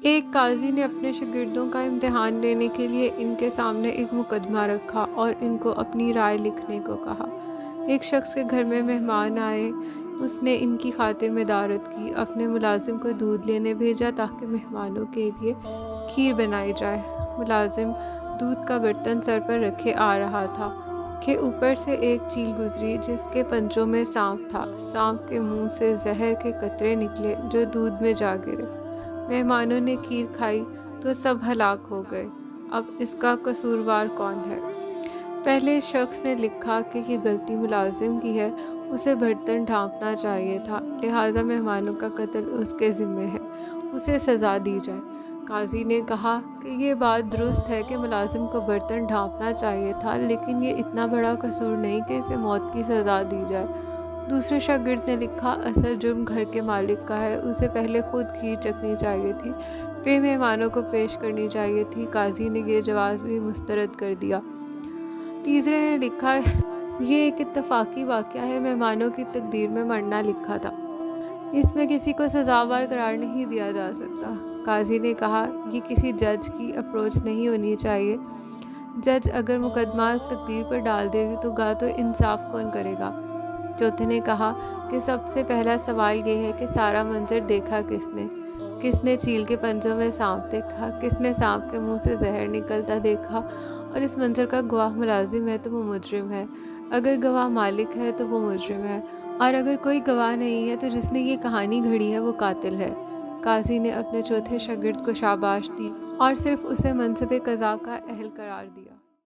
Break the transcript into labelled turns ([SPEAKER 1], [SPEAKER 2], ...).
[SPEAKER 1] ایک قاضی نے اپنے شاگردوں کا امتحان لینے کے لیے ان کے سامنے ایک مقدمہ رکھا اور ان کو اپنی رائے لکھنے کو کہا۔ ایک شخص کے گھر میں مہمان آئے، اس نے ان کی خاطر مدارت کی، اپنے ملازم کو دودھ لینے بھیجا تاکہ مہمانوں کے لیے کھیر بنائی جائے۔ ملازم دودھ کا برتن سر پر رکھے آ رہا تھا کہ اوپر سے ایک چیل گزری جس کے پنجوں میں سانپ تھا۔ سانپ کے منہ سے زہر کے قطرے نکلے جو دودھ میں جا گرے۔ مہمانوں نے کھیر کھائی تو سب ہلاک ہو گئے۔ اب اس کا قصوروار کون ہے؟ پہلے شخص نے لکھا کہ یہ غلطی ملازم کی ہے، اسے برتن ڈھانپنا چاہیے تھا، لہٰذا مہمانوں کا قتل اس کے ذمے ہے، اسے سزا دی جائے۔ قاضی نے کہا کہ یہ بات درست ہے کہ ملازم کو برتن ڈھانپنا چاہیے تھا، لیکن یہ اتنا بڑا قصور نہیں کہ اسے موت کی سزا دی جائے۔ دوسرے شاگرد نے لکھا اصل جرم گھر کے مالک کا ہے، اسے پہلے خود کھیر چکھنی چاہیے تھی، پھر مہمانوں کو پیش کرنی چاہیے تھی۔ قاضی نے یہ جواز بھی مسترد کر دیا۔ تیسرے نے لکھا یہ ایک اتفاقی واقعہ ہے، مہمانوں کی تقدیر میں مرنا لکھا تھا، اس میں کسی کو سزاوار قرار نہیں دیا جا سکتا۔ قاضی نے کہا یہ کسی جج کی اپروچ نہیں ہونی چاہیے، جج اگر مقدمہ تقدیر پر ڈال دے گا تو انصاف کون کرے گا؟ چوتھے نے کہا کہ سب سے پہلا سوال یہ ہے کہ سارا منظر دیکھا کس نے چیل کے پنجوں میں سانپ دیکھا، کس نے سانپ کے منہ سے زہر نکلتا دیکھا، اور اس منظر کا گواہ ملازم ہے تو وہ مجرم ہے، اگر گواہ مالک ہے تو وہ مجرم ہے، اور اگر کوئی گواہ نہیں ہے تو جس نے یہ کہانی گھڑی ہے وہ قاتل ہے۔ قاضی نے اپنے چوتھے شاگرد کو شاباش دی اور صرف اسے منصب قضا کا اہل قرار دیا۔